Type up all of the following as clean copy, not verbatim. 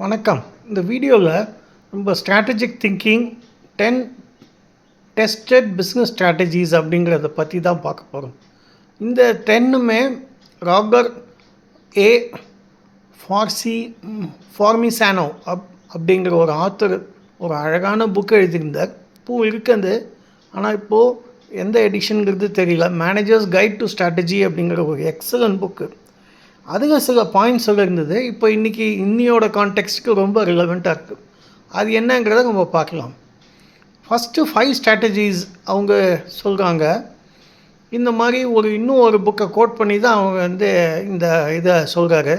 வணக்கம். இந்த வீடியோவில் நம்ம strategic thinking 10 tested business strategies அப்படிங்கிறத பற்றி தான் பார்க்க போகிறோம். இந்த 10மே ராபர்ட் ஏ ஃபார்மிசானோ அப்படிங்கிற ஒரு ஆத்தர் ஒரு அழகான புக் எழுதியிருந்தார். இப்போது இருக்குது, ஆனால் இப்போது எந்த எடிஷனுங்கிறது தெரியல. மேனேஜர்ஸ் கைட் டு ஸ்ட்ராட்டஜி அப்படிங்கிற ஒரு எக்ஸலண்ட் புக்கு. அதில் சில பாயிண்ட்ஸ் இருந்தது. இப்போ இன்றைக்கி இன்னியோட கான்டெக்ஸ்ட்டுக்கு ரொம்ப ரிலவெண்ட்டாக இருக்குது. அது என்னங்கிறத நம்ம பார்க்கலாம். ஃபஸ்ட்டு 5 ஸ்ட்ராட்டஜிஸ் அவங்க சொல்கிறாங்க. இந்த மாதிரி இன்னும் ஒரு புக்கை கோட் பண்ணி தான் அவங்க இந்த இதை சொல்கிறாரு.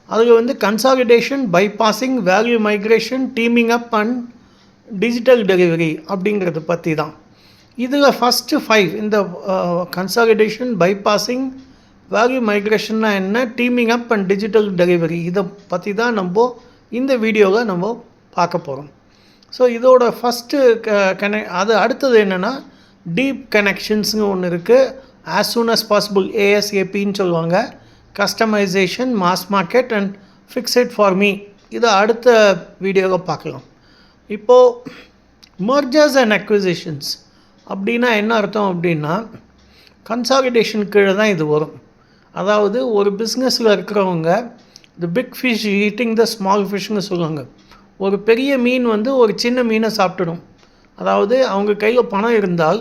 அதில் consolidation, பைபாஸிங், value migration, teaming up and digital delivery அப்படிங்கிறத பற்றி தான். இதில் ஃபஸ்ட்டு 5 இந்த கன்சாலிடேஷன், பைபாஸிங், வேல்யூ மைக்ரேஷன்னா என்ன, teaming up and digital delivery, இதை பற்றி தான் நம்ம இந்த வீடியோவில் நம்ம பார்க்க போகிறோம். ஸோ இதோட ஃபஸ்ட்டு அது அடுத்தது என்னென்னா டீப் கனெக்ஷன்ஸுங்க ஒன்று இருக்குது. ஆஸ் சூன் அஸ் பாசிபிள், ஏஎஸ்ஏபின்னு சொல்லுவாங்க. Customisation, mass market and fixed for me, இதை அடுத்த வீடியோவில் பார்க்கலாம். இப்போது மர்ஜர்ஸ் அண்ட் அக்விசிஷன்ஸ் அப்படின்னா என்ன அர்த்தம் அப்படின்னா, கன்சாலிடேஷன் கீழே தான் இது வரும். அதாவது ஒரு பிஸ்னஸில் இருக்கிறவங்க the big fish eating the small ஃபிஷ்னு சொல்லுவாங்க. ஒரு பெரிய மீன் ஒரு சின்ன மீனை சாப்பிட்டுடும். அதாவது அவங்க கையில் பணம் இருந்தால்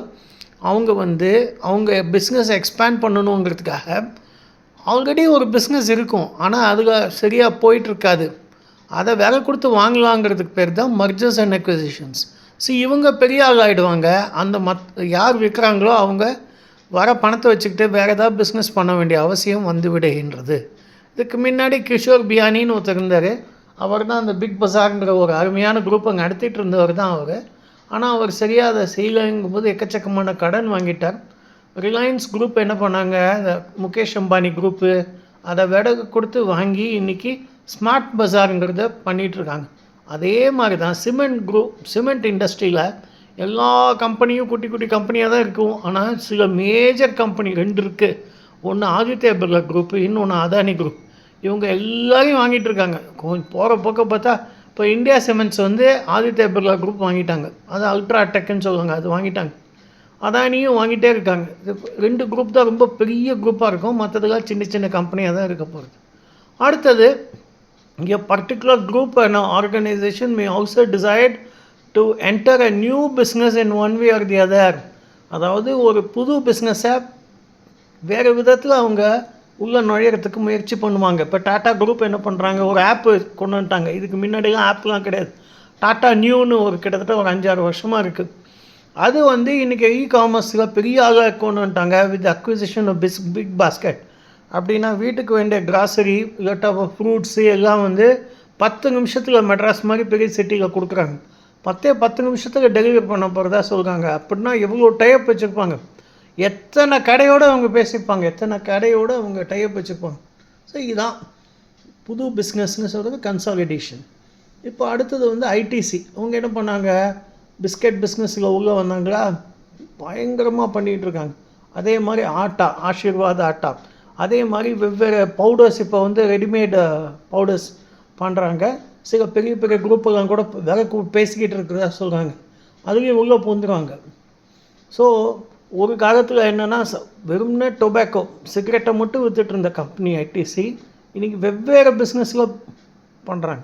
அவங்க பிஸ்னஸ் எக்ஸ்பேண்ட் பண்ணணுங்கிறதுக்காக ஆல்ரெடி ஒரு பிஸ்னஸ் இருக்கும், ஆனால் அதில் சரியாக போயிட்டுருக்காது. அதை விலை கொடுத்து வாங்கலாங்கிறதுக்கு பேர் தான் மர்ஜர்ஸ் அண்ட் அக்விசிஷன்ஸ். இவங்க பெரிய ஆள் ஆகிடுவாங்க. யார் விற்கிறாங்களோ அவங்க வர பணத்தை வச்சுக்கிட்டு வேறு ஏதாவது பிஸ்னஸ் பண்ண வேண்டிய அவசியம் விடுகின்றது. இதுக்கு முன்னாடி கிஷோர் பியானின்னு ஒருத்தர் இருந்தார். அவர் தான் அந்த பிக் பஸார்ங்கிற ஒரு அருமையான குரூப் அங்கே நடத்திட்டு இருந்தவர் தான் அவர். ஆனால் அவர் சரியாக அதை செய்யலைங்கும்போது எக்கச்சக்கமான கடன் வாங்கிட்டார். ரிலையன்ஸ் குரூப் என்ன பண்ணாங்க, முகேஷ் அம்பானி குரூப்பு அதை விட கொடுத்து வாங்கி இன்றைக்கி ஸ்மார்ட் பஸாருங்கிறத பண்ணிகிட்ருக்காங்க. அதே மாதிரி தான் சிமெண்ட் இண்டஸ்ட்ரியில் எல்லா கம்பெனியும் குட்டி குட்டி கம்பெனியாக தான் இருக்கும். ஆனால் சில மேஜர் கம்பெனி 2 இருக்குது. ஒன்று ஆதித்யா பிர்லா குரூப்பு, இன்னொன்று அதானி குரூப். இவங்க எல்லாரையும் வாங்கிட்டு இருக்காங்க. கொஞ்சம் போகிற போக்க பார்த்தா இப்போ India cements Aditya Birla group வாங்கிட்டாங்க. அது அல்ட்ரா டெக்குன்னு சொல்லுவாங்க, அது வாங்கிட்டாங்க. அதானியும் வாங்கிட்டே இருக்காங்க. இது 2 குரூப் தான் ரொம்ப பெரிய குரூப்பாக இருக்கும். மற்றதுலாம் சின்ன சின்ன கம்பெனியாக தான் இருக்க போகிறது. அடுத்தது, இங்கே particular group and organisation may also decide to enter a new business in one way or the other. அதாவது ஒரு புது பிஸ்னஸை வேறு விதத்தில் அவங்க உள்ளே நுழையிறதுக்கு முயற்சி பண்ணுவாங்க. இப்போ டாட்டா குரூப் என்ன பண்ணுறாங்க, ஒரு ஆப்பு கொண்டு வந்துட்டாங்க. இதுக்கு முன்னாடிலாம் ஆப்லாம் கிடையாது. டாட்டா நியூன்னு கிட்டத்தட்ட ஒரு 5-6 வருஷமாக இருக்குது. அது இன்றைக்கி இ-காமர்ஸில் பெரிய ஆளாக கொண்டு வந்துட்டாங்க with acquisition of Big Basket. அப்படின்னா வீட்டுக்கு வேண்டிய கிராசரி இல்லாட்டா ஃப்ரூட்ஸு எல்லாம் 10 நிமிஷத்தில் மெட்ராஸ் மாதிரி பெரிய சிட்டியில் கொடுக்குறாங்க. 10 நிமிஷத்துக்கு டெலிவரி பண்ண போகிறதா சொல்கிறாங்க. அப்படின்னா எவ்வளோ டைப் வச்சுருப்பாங்க, எத்தனை கடையோடு அவங்க பேசியிருப்பாங்க, எத்தனை கடையோடு அவங்க டைப் வச்சுருப்பாங்க. இதுதான் புது பிஸ்னஸ்ன்னு சொல்கிறது கன்சாலிடேஷன். இப்போ அடுத்தது ஐடிசி. அவங்க என்ன பண்ணாங்க, பிஸ்கெட் பிஸ்னஸில் உள்ளே வந்தாங்களா, பயங்கரமாக பண்ணிகிட்ருக்காங்க. அதே மாதிரி ஆட்டா, ஆஷீர்வாத் ஆட்டா, அதே மாதிரி வெவ்வேறு பவுடர்ஸ் இப்போ ரெடிமேடு பவுடர்ஸ் பண்ணுறாங்க. சில பெரிய பெரிய குரூப்பெல்லாம் கூட விலை பேசிக்கிட்டு இருக்கிறதா சொல்கிறாங்க. அதுலேயும் உள்ளே பூந்துருவாங்க. ஸோ ஒரு காலத்தில் என்னென்னா வெறும்னே டொபாக்கோ சிகரெட்டை மட்டும் விற்றுட்டு இருந்த கம்பெனி ஐடிசி இன்றைக்கி வெவ்வேறு பிஸ்னஸில் பண்ணுறாங்க.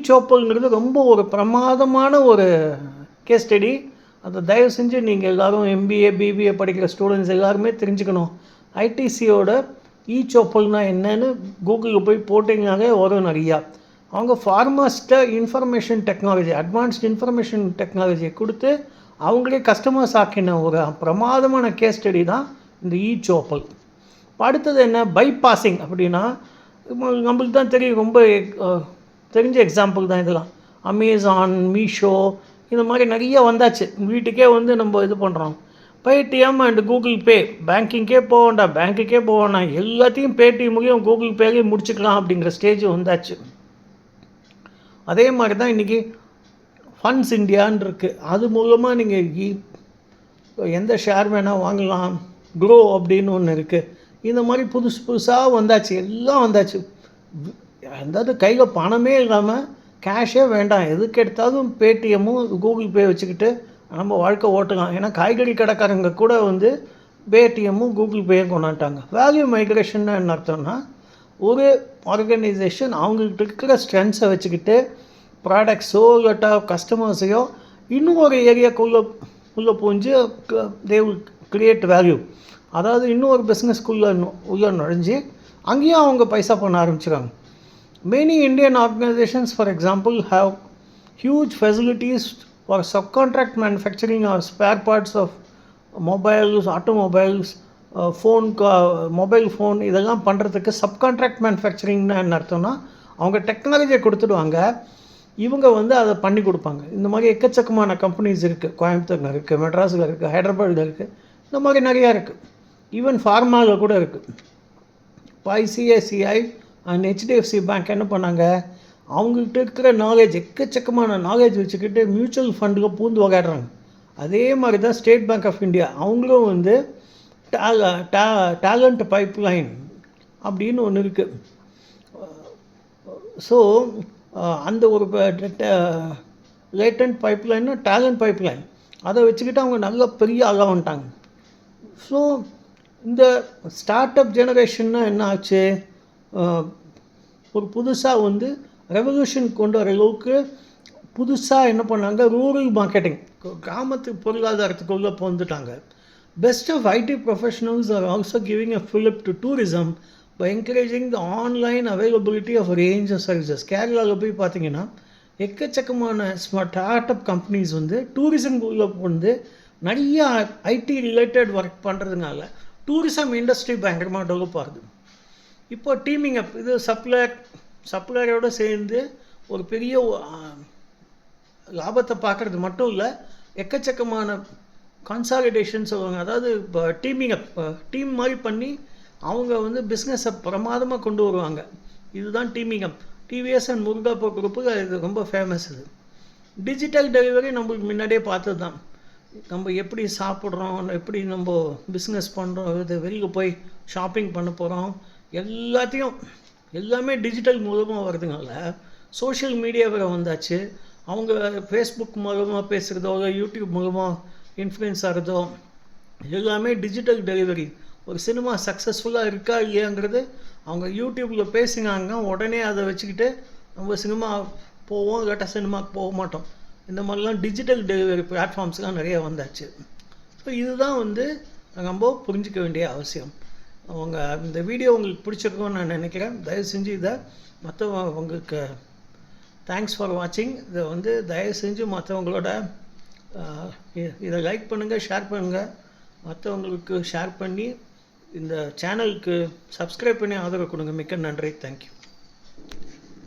சோப்பல்ங்கிறது ரொம்ப ஒரு பிரமாதமான ஒரு கேஸ் ஸ்டடி. அதை தயவு செஞ்சு நீங்கள் எல்லோரும் எம்பிஏ பிபிஏ படிக்கிற ஸ்டூடெண்ட்ஸ் எல்லாருமே தெரிஞ்சுக்கணும். ஐடிசியோட சோப்பல்னால் என்னன்னு கூகுளில் போய் போட்டிங்கனாலே வரும் நிறையா. அவங்க ஃபார்மர்ஸ்ட்டை இன்ஃபர்மேஷன் டெக்னாலஜி, அட்வான்ஸ்டு இன்ஃபர்மேஷன் டெக்னாலஜியை கொடுத்து அவங்களே கஸ்டமர்ஸ் ஆக்கின ஒரு பிரமாதமான கேஸ் ஸ்டடி தான் இந்த சோப்பல். அடுத்தது என்ன, பைபாஸிங் அப்படின்னா நம்மளுக்கு தான் தெரியும், ரொம்ப தெரிஞ்ச எக்ஸாம்பிள் தான் இதெல்லாம். அமேசான், மீஷோ, இந்த மாதிரி நிறைய வந்தாச்சு. வீட்டுக்கே நம்ம இது பண்ணுறோம். பேடிஎம் அண்ட் கூகுள் பே, பேங்கிங்கே போக வேண்டாம், பேங்க்குக்கே போக வேண்டாம், எல்லாத்தையும் பேடிஎம்முகையும் கூகுள் பேலையும் முடிச்சுக்கலாம் அப்படிங்கிற ஸ்டேஜ் வந்தாச்சு. அதே மாதிரி தான் இன்றைக்கி ஃபண்ட்ஸ் இந்தியான்னு இருக்குது. அது மூலமாக நீங்கள் எந்த ஷேர் வேணால் வாங்கலாம். க்ரோ அப்படின்னு ஒன்று இருக்குது. இந்த மாதிரி புதுசாக வந்தாச்சு, எல்லாம் வந்தாச்சு. அதாவது கையில் பணமே இல்லாமல் கேஷே வேண்டாம், எதுக்கு எடுத்தாலும் பேடிஎம்மும் கூகுள் பே வச்சுக்கிட்டு நம்ம வாழ்க்கை ஓட்டலாம். ஏன்னா காய்கறி கடைக்காரங்க கூட வந்து பேடிஎம்மும் கூகுள் பேயும் கொண்டாட்டாங்க. வேல்யூ மைக்ரேஷன் என்ன அர்த்தம்னா, ஒரு ஆர்கனைசேஷன் அவங்ககிட்ட இருக்கிற ஸ்ட்ரென்த்ஸை வச்சுக்கிட்டு ப்ராடக்ட்ஸோ இல்லாட்டா கஸ்டமர்ஸையோ இன்னும் ஒரு ஏரியாக்குள்ளே புரிஞ்சு தே வில் கிரியேட் வேல்யூ. அதாவது இன்னும் ஒரு பிஸ்னஸ்க்குள்ளே உள்ளே நுழைஞ்சி அங்கேயும் அவங்க பைசா பண்ண ஆரம்பிச்சிடுறாங்க. Many Indian organizations, for example, have huge facilities for subcontract manufacturing or spare parts of mobiles, automobiles, mobile phone இதெல்லாம் பண்ணுறதுக்கு சப்கான்ட்ராக்ட் மேனுஃபேக்சரிங்னா என்ன அர்த்தம்னா, அவங்க டெக்னாலஜியை கொடுத்துடுவாங்க, இவங்க வந்து அதை பண்ணி கொடுப்பாங்க. இந்த மாதிரி எக்கச்சக்கமான கம்பெனிஸ் இருக்குது. கோயம்புத்தூரில் இருக்குது, மெட்ராஸில் இருக்குது, ஹைதராபாத்தில் இருக்குது, இந்த மாதிரி நிறையா இருக்குது. ஈவன் ஃபார்மாவில் கூட இருக்குது. இப்போ ஐசிஐசிஐ அண்ட் ஹெச்டிஎஃப்சி பேங்க் என்ன பண்ணாங்க, அவங்ககிட்ட இருக்கிற நாலேஜ், எக்கச்சக்கமான நாலேஜ் வச்சுக்கிட்டு மியூச்சுவல் ஃபண்டில் பூந்து விளையாடுறாங்க. அதே மாதிரி தான் ஸ்டேட் பேங்க் ஆஃப் இந்தியா, அவங்களும் வந்து டேலண்ட் பைப்லைன் அப்படின்னு ஒன்று இருக்குது. ஸோ அந்த ஒரு லேட்டன்ட் பைப்லைன்னா டேலண்ட் பைப்லைன், அதை வச்சுக்கிட்டு அவங்க நல்ல பெரிய ஆளாக வந்துட்டாங்க. ஸோ இந்த ஸ்டார்ட் அப் ஜெனரேஷன்னா என்ன ஆச்சு, ஒரு புதுசாக வந்து ரெவல்யூஷன் கொண்டு வர அளவுக்கு புதுசாக என்ன பண்ணாங்க, ரூரல் மார்க்கெட்டிங், கிராமத்து பொருளாதாரத்துக்குள்ளே வந்துட்டாங்க. Best of IT professionals are also giving a fillip to tourism by encouraging the online availability of range of services. கேரளாவில் போய் பார்த்தீங்கன்னா எக்கச்சக்கமான ஸ்டார்ட் அப் கம்பெனிஸ் வந்து டூரிசம் உள்ள வந்து நிறைய ஐடி ரிலேட்டட் ஒர்க் பண்ணுறதுனால டூரிசம் இண்டஸ்ட்ரி பயங்கரமாக டெவலப் ஆகுது. இப்போ டீமிங் அப், இது சப்ளையரோடு சேர்ந்து ஒரு பெரிய லாபத்தை பார்க்குறது மட்டும் இல்லை, எக்கச்சக்கமான கன்சாலிடேஷன் சொல்லுவாங்க. அதாவது இப்போ டீமிங் அப், டீம் மாதிரி பண்ணி அவங்க வந்து பிஸ்னஸை பிரமாதமாக கொண்டு வருவாங்க. இதுதான் டீமிங் அப். டிவிஎஸ் அண்ட் முருகாப்போ குரூப்புக்கு இது ரொம்ப ஃபேமஸ். இது டிஜிட்டல் டெலிவரி நம்மளுக்கு முன்னாடியே பார்த்தது தான். நம்ம எப்படி சாப்பிட்றோம், எப்படி நம்ம பிஸ்னஸ் பண்ணுறோம், இது வெளியில் போய் ஷாப்பிங் பண்ண போகிறோம், எல்லாமே டிஜிட்டல் மூலமாக வருதுனால சோஷியல் மீடியா வேறு வந்தாச்சு. அவங்க ஃபேஸ்புக் மூலமாக பேசுகிறதோ இல்லை யூடியூப் மூலமாக இன்ஃப்ளூயன்ஸ் ஆகிறதோ எல்லாமே டிஜிட்டல் டெலிவரி. ஒரு சினிமா சக்ஸஸ்ஃபுல்லாக இருக்கா இல்லையாங்கிறது அவங்க யூடியூப்பில் பேசினாங்க, உடனே அதை வச்சுக்கிட்டு நம்ம சினிமா போவோம், இல்லாட்டா சினிமாவுக்கு போக மாட்டோம். இந்த மாதிரிலாம் டிஜிட்டல் டெலிவரி பிளாட்ஃபார்ம்ஸ்லாம் நிறைய வந்தாச்சு. ஸோ இதுதான் வந்து நம்ம புரிஞ்சிக்க வேண்டிய அவசியம். அவங்க இந்த வீடியோ உங்களுக்கு பிடிச்சிருக்கும்னு நான் நினைக்கிறேன். தயவு செஞ்சு இதை மற்றவங்களுக்கு தேங்க்ஸ் ஃபார் வாட்சிங். இதை வந்து தயவு செஞ்சு மற்றவங்களோட இதை லைக் பண்ணுங்கள், ஷேர் பண்ணுங்கள், மற்றவங்களுக்கு ஷேர் பண்ணி இந்த சேனலுக்கு சப்ஸ்கிரைப் பண்ணி ஆதரவு கொடுங்க. மிக்க நன்றி. தேங்க்யூ.